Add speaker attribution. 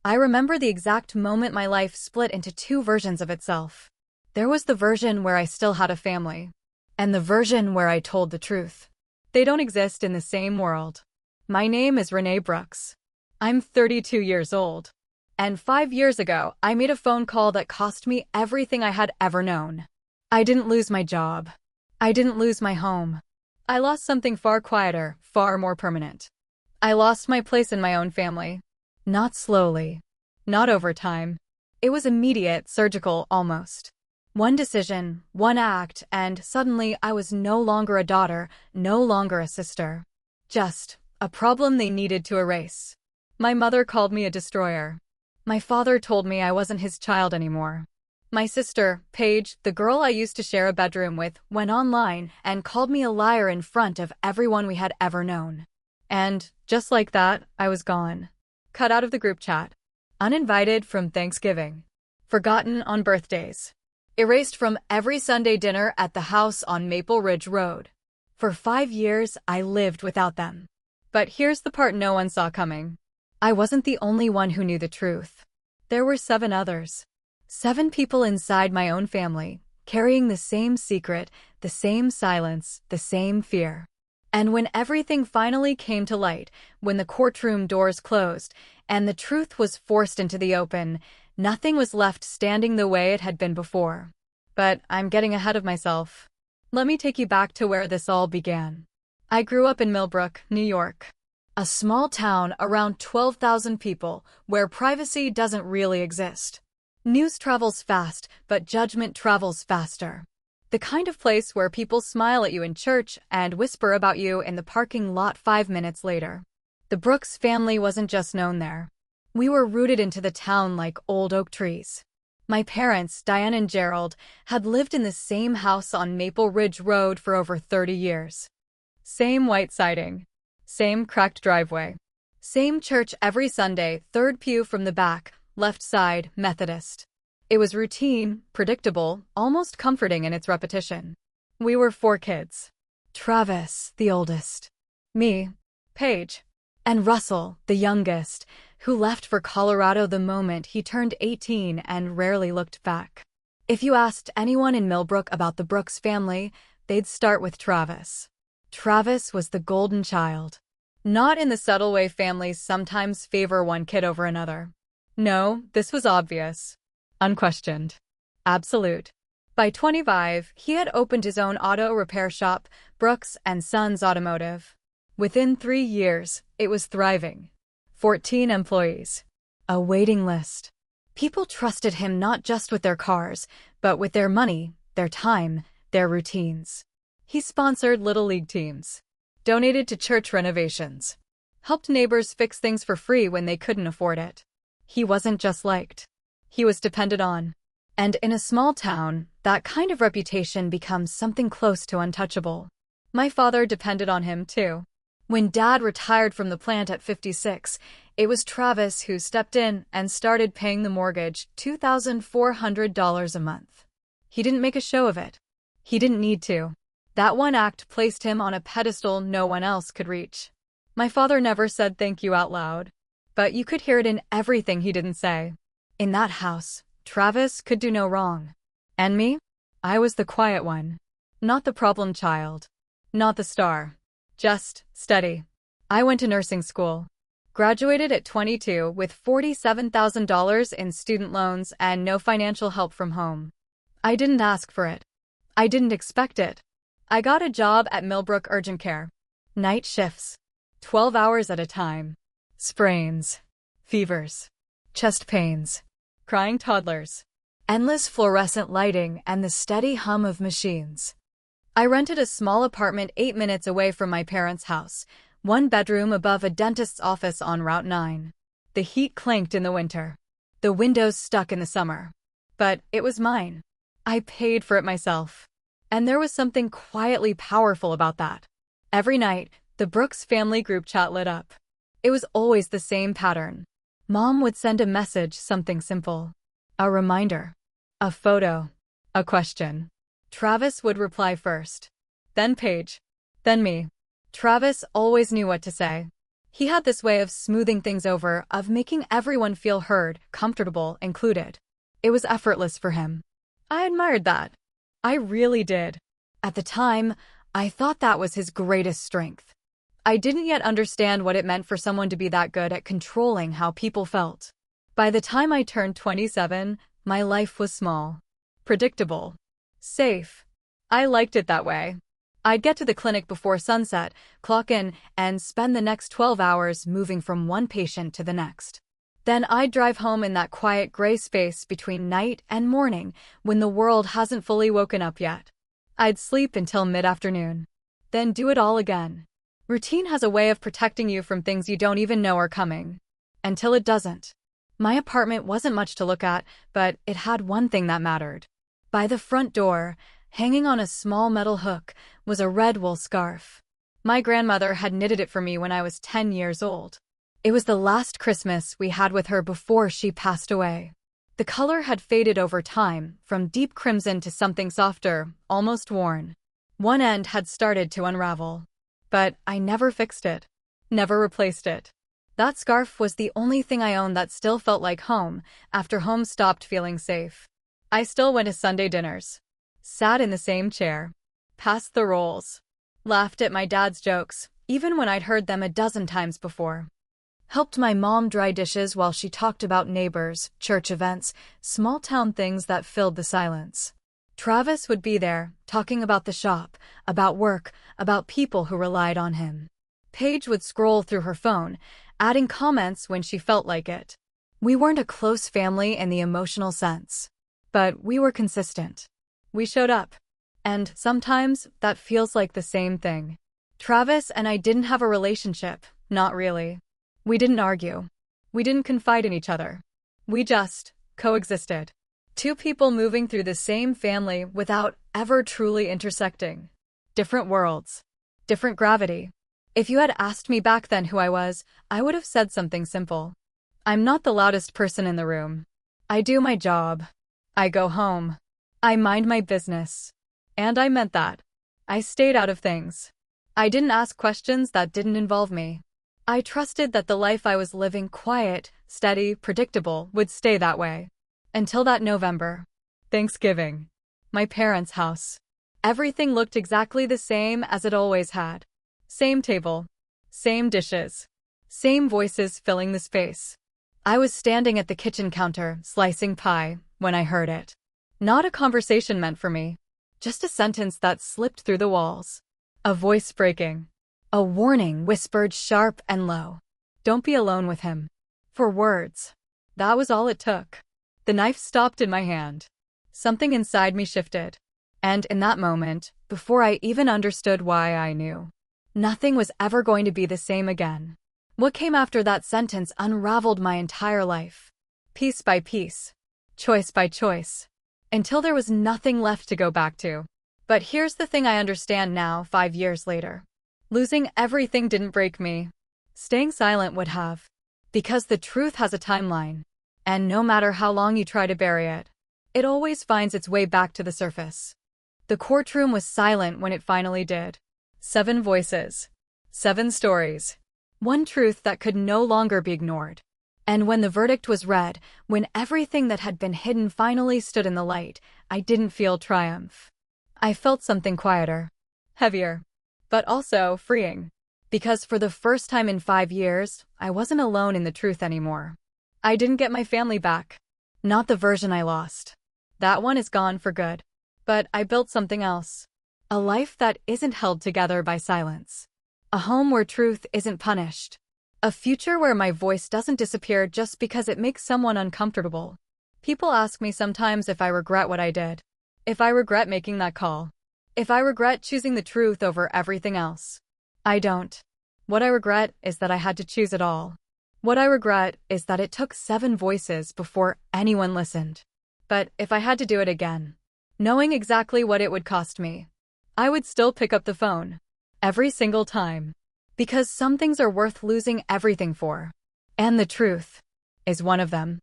Speaker 1: I remember the exact moment my life split into two versions of itself. There was the version where I still had a family, and the version where I told the truth. They don't exist in the same world. My name is Renee Brooks. I'm 32 years old. And 5 years ago, I made a phone call that cost me everything I had ever known. I didn't lose my job. I didn't lose my home. I lost something far quieter, far more permanent. I lost my place in my own family. Not slowly. Not over time. It was immediate, surgical, almost. One decision, one act, and suddenly I was no longer a daughter, no longer a sister. Just a problem they needed to erase. My mother called me a destroyer. My father told me I wasn't his child anymore. My sister, Paige, the girl I used to share a bedroom with, went online and called me a liar in front of everyone we had ever known. And, just like that, I was gone. Cut out of the group chat. Uninvited from Thanksgiving. Forgotten on birthdays. Erased from every Sunday dinner at the house on Maple Ridge Road. For 5 years, I lived without them. But here's the part no one saw coming. I wasn't the only one who knew the truth. There were 7 others. 7 people inside my own family, carrying the same secret, the same silence, the same fear. And when everything finally came to light, when the courtroom doors closed, and the truth was forced into the open, nothing was left standing the way it had been before. But I'm getting ahead of myself. Let me take you back to where this all began. I grew up in Millbrook, New York. A small town around 12,000 people, where privacy doesn't really exist. News travels fast, but judgment travels faster. The kind of place where people smile at you in church and whisper about you in the parking lot 5 minutes later. The Brooks family wasn't just known there. We were rooted into the town like old oak trees. My parents, Diane and Gerald, had lived in the same house on Maple Ridge Road for over 30 years. Same white siding. Same cracked driveway. Same church every Sunday, 3rd pew from the back, left side, Methodist. It was routine, predictable, almost comforting in its repetition. We were 4 kids. Travis, the oldest. Me, Paige, and Russell, the youngest, who left for Colorado the moment he turned 18 and rarely looked back. If you asked anyone in Millbrook about the Brooks family, they'd start with Travis. Travis was the golden child. Not in the subtle way families sometimes favor one kid over another. No, this was obvious. Unquestioned. Absolute. By 25, he had opened his own auto repair shop, Brooks and Sons Automotive. Within 3 years, it was thriving. 14 employees. A waiting list. People trusted him not just with their cars, but with their money, their time, their routines. He sponsored Little League teams, donated to church renovations, helped neighbors fix things for free when they couldn't afford it. He wasn't just liked. He was depended on. And in a small town, that kind of reputation becomes something close to untouchable. My father depended on him, too. When Dad retired from the plant at 56, it was Travis who stepped in and started paying the mortgage, $2,400 a month. He didn't make a show of it. He didn't need to. That one act placed him on a pedestal no one else could reach. My father never said thank you out loud, but you could hear it in everything he didn't say. In that house, Travis could do no wrong. And me? I was the quiet one. Not the problem child. Not the star. Just steady. I went to nursing school. Graduated at 22 with $47,000 in student loans and no financial help from home. I didn't ask for it. I didn't expect it. I got a job at Millbrook Urgent Care. Night shifts. 12 hours at a time. Sprains. Fevers. Chest pains. Crying toddlers. Endless fluorescent lighting and the steady hum of machines. I rented a small apartment 8 minutes away from my parents' house, 1 bedroom above a dentist's office on Route 9. The heat clanked in the winter. The windows stuck in the summer. But it was mine. I paid for it myself. And there was something quietly powerful about that. Every night, the Brooks family group chat lit up. It was always the same pattern. Mom would send a message, something simple. A reminder. A photo. A question. Travis would reply first. Then Paige. Then me. Travis always knew what to say. He had this way of smoothing things over, of making everyone feel heard, comfortable, included. It was effortless for him. I admired that. I really did. At the time, I thought that was his greatest strength. I didn't yet understand what it meant for someone to be that good at controlling how people felt. By the time I turned 27, my life was small, predictable, safe. I liked it that way. I'd get to the clinic before sunset, clock in, and spend the next 12 hours moving from one patient to the next. Then I'd drive home in that quiet gray space between night and morning when the world hasn't fully woken up yet. I'd sleep until mid-afternoon, then do it all again. Routine has a way of protecting you from things you don't even know are coming. Until it doesn't. My apartment wasn't much to look at, but it had one thing that mattered. By the front door, hanging on a small metal hook, was a red wool scarf. My grandmother had knitted it for me when I was 10 years old. It was the last Christmas we had with her before she passed away. The color had faded over time, from deep crimson to something softer, almost worn. One end had started to unravel. But I never fixed it. Never replaced it. That scarf was the only thing I owned that still felt like home, after home stopped feeling safe. I still went to Sunday dinners. Sat in the same chair. Passed the rolls. Laughed at my dad's jokes, even when I'd heard them a dozen times before. Helped my mom dry dishes while she talked about neighbors, church events, small-town things that filled the silence. Travis would be there, talking about the shop, about work, about people who relied on him. Paige would scroll through her phone, adding comments when she felt like it. We weren't a close family in the emotional sense. But we were consistent. We showed up. And sometimes, that feels like the same thing. Travis and I didn't have a relationship, not really. We didn't argue. We didn't confide in each other. We just coexisted. Two people moving through the same family without ever truly intersecting. Different worlds. Different gravity. If you had asked me back then who I was, I would have said something simple. I'm not the loudest person in the room. I do my job. I go home. I mind my business. And I meant that. I stayed out of things. I didn't ask questions that didn't involve me. I trusted that the life I was living, quiet, steady, predictable, would stay that way. Until that November. Thanksgiving. My parents' house. Everything looked exactly the same as it always had. Same table. Same dishes. Same voices filling the space. I was standing at the kitchen counter, slicing pie, when I heard it. Not a conversation meant for me. Just a sentence that slipped through the walls. A voice breaking. A warning whispered sharp and low. Don't be alone with him. 4 words. That was all it took. The knife stopped in my hand. Something inside me shifted. And in that moment, before I even understood why, I knew. Nothing was ever going to be the same again. What came after that sentence unraveled my entire life. Piece by piece. Choice by choice. Until there was nothing left to go back to. But here's the thing I understand now, 5 years later. Losing everything didn't break me. Staying silent would have. Because the truth has a timeline. And no matter how long you try to bury it, it always finds its way back to the surface. The courtroom was silent when it finally did. 7 voices. 7 stories. One truth that could no longer be ignored. And when the verdict was read, when everything that had been hidden finally stood in the light, I didn't feel triumph. I felt something quieter. Heavier. But also freeing. Because for the first time in 5 years, I wasn't alone in the truth anymore. I didn't get my family back. Not the version I lost. That one is gone for good. But I built something else. A life that isn't held together by silence. A home where truth isn't punished. A future where my voice doesn't disappear just because it makes someone uncomfortable. People ask me sometimes if I regret what I did. If I regret making that call. If I regret choosing the truth over everything else. I don't. What I regret is that I had to choose it all. What I regret is that it took 7 voices before anyone listened. But if I had to do it again, knowing exactly what it would cost me, I would still pick up the phone. Every single time. Because some things are worth losing everything for. And the truth is one of them.